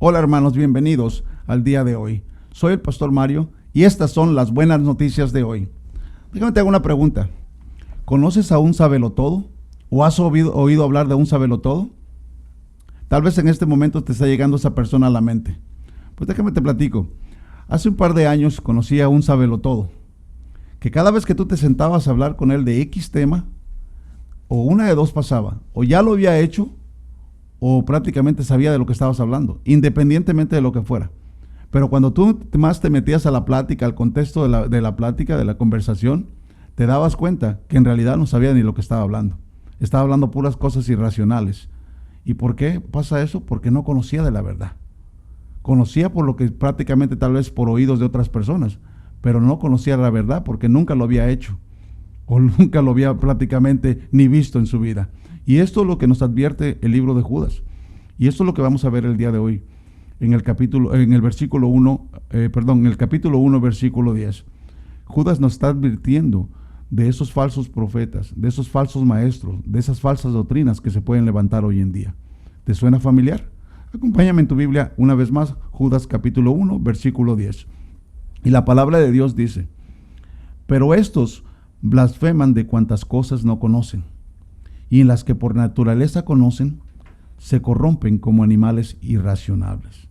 Hola hermanos, bienvenidos al día de hoy. Soy el pastor Mario y estas son las buenas noticias de hoy. Déjame te hago una pregunta. ¿Conoces a un sabelotodo? ¿O has oído hablar de un sabelotodo? Tal vez en este momento te está llegando esa persona a la mente. Pues déjame te platico. Hace un par de años conocí a un sabelotodo, que cada vez que tú te sentabas a hablar con él de X tema, o una de dos pasaba, o ya lo había hecho, o prácticamente sabía de lo que estabas hablando, independientemente de lo que fuera. Pero cuando tú más te metías a la plática, al contexto de la plática, de la conversación, te dabas cuenta que en realidad no sabía ni lo que estaba hablando. Estaba hablando puras cosas irracionales. ¿Y por qué pasa eso? Porque no conocía de la verdad. Conocía por lo que prácticamente tal vez por oídos de otras personas, pero no conocía la verdad porque nunca lo había hecho, o nunca lo había prácticamente ni visto en su vida. Y esto es lo que nos advierte el libro de Judas. Y esto es lo que vamos a ver el día de hoy, en el capítulo 1, versículo 10. Judas nos está advirtiendo de esos falsos profetas, de esos falsos maestros, de esas falsas doctrinas que se pueden levantar hoy en día. ¿Te suena familiar? Acompáñame en tu Biblia una vez más, Judas capítulo 1, versículo 10. Y la palabra de Dios dice: pero estos blasfeman de cuantas cosas no conocen, y en las que por naturaleza conocen, se corrompen como animales irracionales.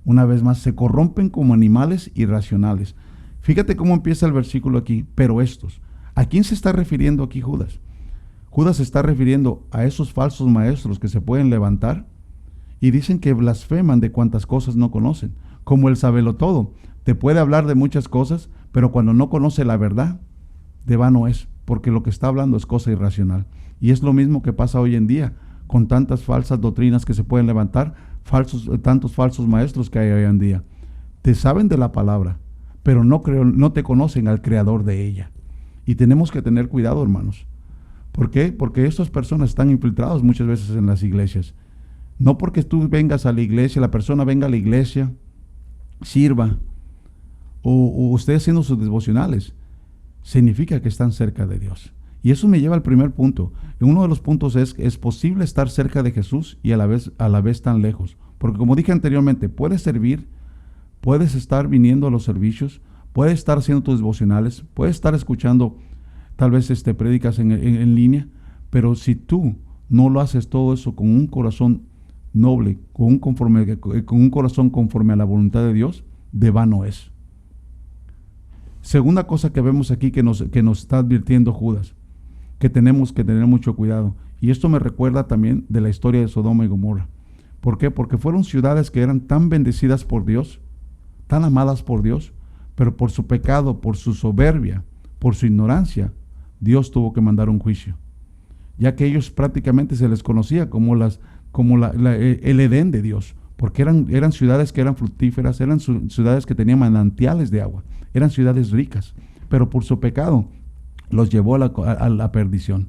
Una vez más, se corrompen como animales irracionales. Fíjate cómo empieza el versículo aquí, pero estos. ¿A quién se está refiriendo aquí Judas? Judas se está refiriendo a esos falsos maestros que se pueden levantar y dicen que blasfeman de cuantas cosas no conocen. Como el sabelotodo, te puede hablar de muchas cosas, pero cuando no conoce la verdad, de vano es, porque lo que está hablando es cosa irracional. Y es lo mismo que pasa hoy en día, con tantas falsas doctrinas que se pueden levantar, tantos falsos maestros que hay hoy en día. Te saben de la palabra, pero no te conocen al creador de ella. Y tenemos que tener cuidado, hermanos. ¿Por qué? Porque estas personas están infiltradas muchas veces en las iglesias. No porque tú vengas a la iglesia, la persona venga a la iglesia, sirva, o esté haciendo sus devocionales, significa que están cerca de Dios. Y eso me lleva al primer punto. Uno de los puntos es posible estar cerca de Jesús y a la vez tan lejos. Porque como dije anteriormente, puedes servir, puedes estar viniendo a los servicios, puedes estar haciendo tus devocionales, puedes estar escuchando tal vez prédicas en línea, pero si tú no lo haces todo eso con un corazón noble, con un corazón conforme a la voluntad de Dios, de vano es. Segunda cosa que vemos aquí que nos está advirtiendo Judas, que tenemos que tener mucho cuidado. Y esto me recuerda también de la historia de Sodoma y Gomorra. ¿Por qué? Porque fueron ciudades que eran tan bendecidas por Dios, tan amadas por Dios, pero por su pecado, por su soberbia, por su ignorancia, Dios tuvo que mandar un juicio. Ya que ellos prácticamente se les conocía como el Edén de Dios, porque eran ciudades que eran fructíferas, eran ciudades que tenían manantiales de agua, eran ciudades ricas, pero por su pecado los llevó a la perdición.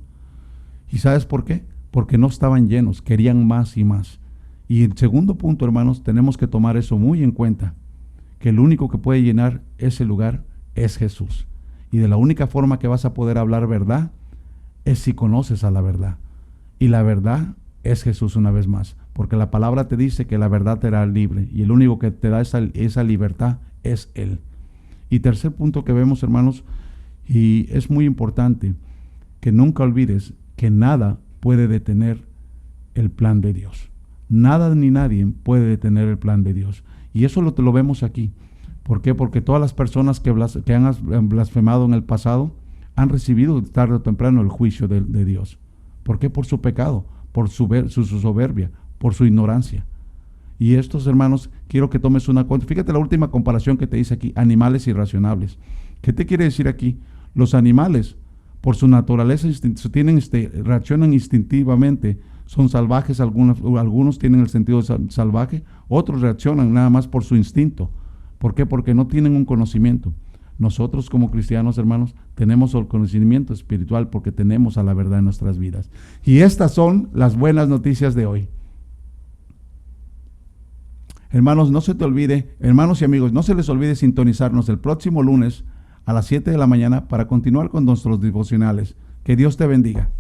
¿Y sabes por qué? Porque no estaban llenos, querían más y más. Y el segundo punto, hermanos, tenemos que tomar eso muy en cuenta, que el único que puede llenar ese lugar es Jesús. Y de la única forma que vas a poder hablar verdad es si conoces a la verdad. Y la verdad es Jesús una vez más, porque la palabra te dice que la verdad te hará libre, y el único que te da esa libertad es Él. Y tercer punto que vemos, hermanos, y es muy importante, que nunca olvides que nada puede detener el plan de Dios. Nada ni nadie puede detener el plan de Dios. Y eso lo vemos aquí. ¿Por qué? Porque todas las personas que han blasfemado en el pasado han recibido tarde o temprano el juicio de Dios. ¿Por qué? Por su pecado, por su soberbia, por su ignorancia. Y estos, hermanos, quiero que tomes una cuenta. Fíjate la última comparación que te dice aquí, animales irracionables. ¿Qué te quiere decir aquí? Los animales, por su naturaleza, reaccionan instintivamente, son salvajes, algunos tienen el sentido salvaje, otros reaccionan nada más por su instinto. ¿Por qué? Porque no tienen un conocimiento. Nosotros como cristianos, hermanos, tenemos el conocimiento espiritual porque tenemos a la verdad en nuestras vidas. Y estas son las buenas noticias de hoy. Hermanos, no se te olvide, hermanos y amigos, no se les olvide sintonizarnos el próximo lunes a las 7 de la mañana para continuar con nuestros devocionales. Que Dios te bendiga.